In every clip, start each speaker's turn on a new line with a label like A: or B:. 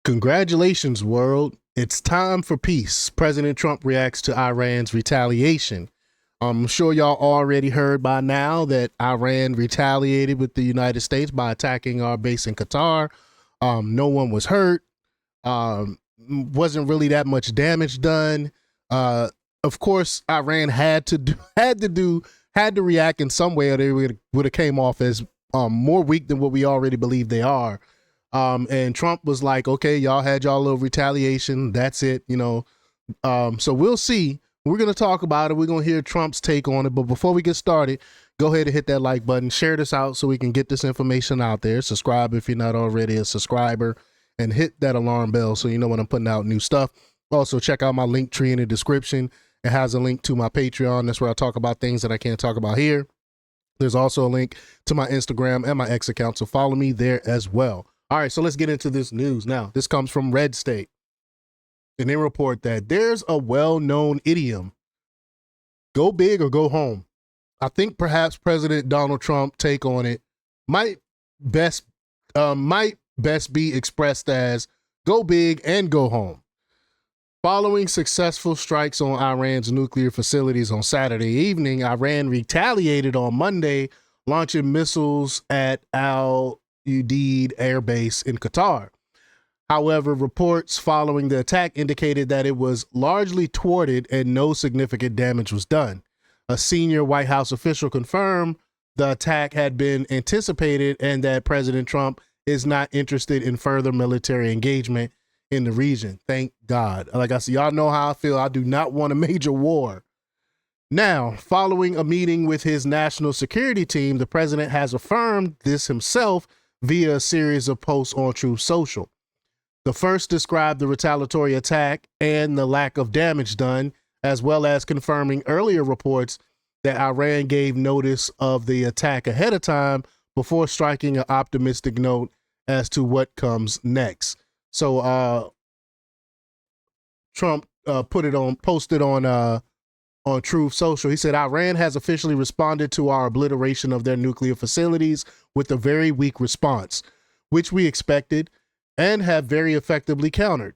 A: Congratulations, world. It's time for peace. President Trump reacts to Iran's retaliation. I'm sure y'all already heard by now that Iran retaliated with the United States by attacking our base in Qatar. No one was hurt. Wasn't really that much damage done. Of course, Iran had to react in some way, or they would have came off as more weak than what we already believe they are. And Trump was like, okay, y'all had y'all little retaliation. That's it, So we'll see. We're going to talk about it. We're going to hear Trump's take on it. But before we get started, go ahead and hit that like button. Share this out so we can get this information out there. Subscribe if you're not already a subscriber. And hit that alarm bell so you know when I'm putting out new stuff. Also, check out my link tree in the description. It has a link to my Patreon. That's where I talk about things that I can't talk about here. There's also a link to my Instagram and my X account, so follow me there as well. All right, so let's get into this news now. This comes from Red State, and they report that there's a well-known idiom, go big or go home. I think perhaps President Donald Trump's take on it might best be expressed as go big and go home. Following successful strikes on Iran's nuclear facilities on Saturday evening, Iran retaliated on Monday, launching missiles at Al Udeid Air Base in Qatar. However, reports following the attack indicated that it was largely thwarted and no significant damage was done. A senior White House official confirmed the attack had been anticipated and that President Trump is not interested in further military engagement in the region. Thank God. Like I said, y'all know how I feel. I do not want a major war. Now, following a meeting with his national security team, the president has affirmed this himself via a series of posts on Truth Social. The first described the retaliatory attack and the lack of damage done, as well as confirming earlier reports that Iran gave notice of the attack ahead of time before striking an optimistic note as to what comes next. So Trump posted on Truth Social. He said, Iran has officially responded to our obliteration of their nuclear facilities with a very weak response, which we expected and have very effectively countered.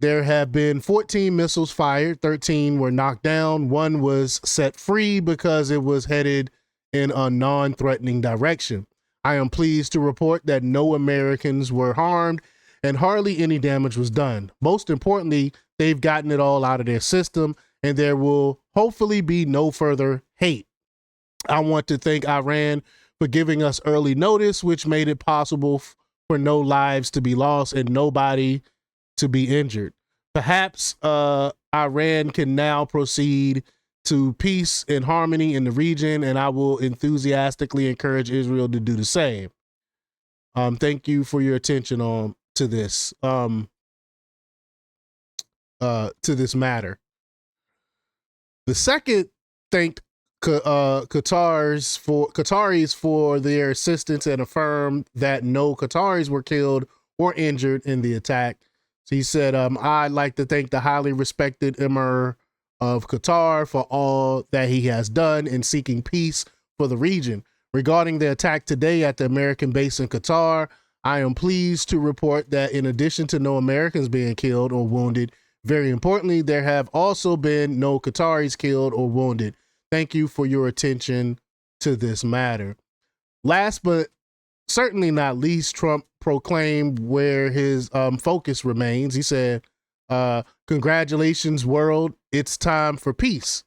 A: There have been 14 missiles fired, 13 were knocked down, one was set free because it was headed in a non-threatening direction. I am pleased to report that no Americans were harmed and hardly any damage was done. Most importantly, they've gotten it all out of their system, and there will hopefully be no further hate. I want to thank Iran for giving us early notice, which made it possible for no lives to be lost and nobody to be injured. Perhaps Iran can now proceed to peace and harmony in the region, and I will enthusiastically encourage Israel to do the same. Thank you for your attention to this matter. The second thanked Qataris for their assistance and affirmed that no Qataris were killed or injured in the attack. So he said, I'd like to thank the highly respected Emir of Qatar for all that he has done in seeking peace for the region. Regarding the attack today at the American base in Qatar, I am pleased to report that in addition to no Americans being killed or wounded, very importantly, there have also been no Qataris killed or wounded. Thank you for your attention to this matter. Last but certainly not least, Trump proclaimed where his focus remains. He said, congratulations, world. It's time for peace.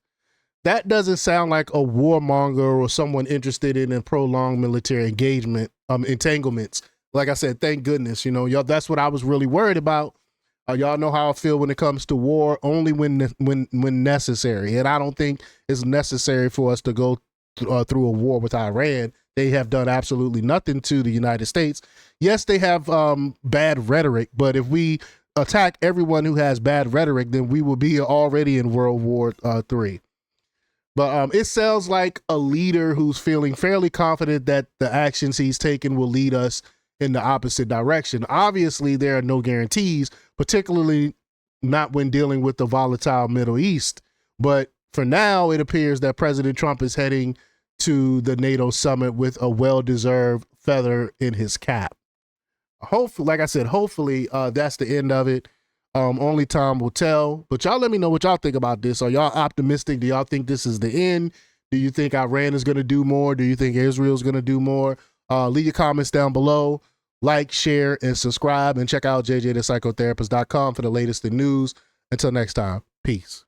A: That doesn't sound like a warmonger or someone interested in a prolonged military engagement, entanglements. Like I said, thank goodness, y'all, that's what I was really worried about. Y'all know how I feel when it comes to war, only when necessary. And I don't think it's necessary for us to go through a war with Iran. They have done absolutely nothing to the United States. Yes, they have bad rhetoric, but if we attack everyone who has bad rhetoric, then we will be already in World War III. But it sounds like a leader who's feeling fairly confident that the actions he's taken will lead us in the opposite direction. Obviously, there are no guarantees, particularly not when dealing with the volatile Middle East. But for now, it appears that President Trump is heading to the NATO summit with a well-deserved feather in his cap. hopefully, like I said, hopefully that's the end of it. Only time will tell. But y'all let me know what y'all think about this. Are y'all optimistic? Do y'all think this is the end? Do you think Iran is going to do more? Do you think Israel's going to do more? Leave your comments down below. Like, share, and subscribe. And check out jjthepsychotherapist.com for the latest in news. Until next time, peace.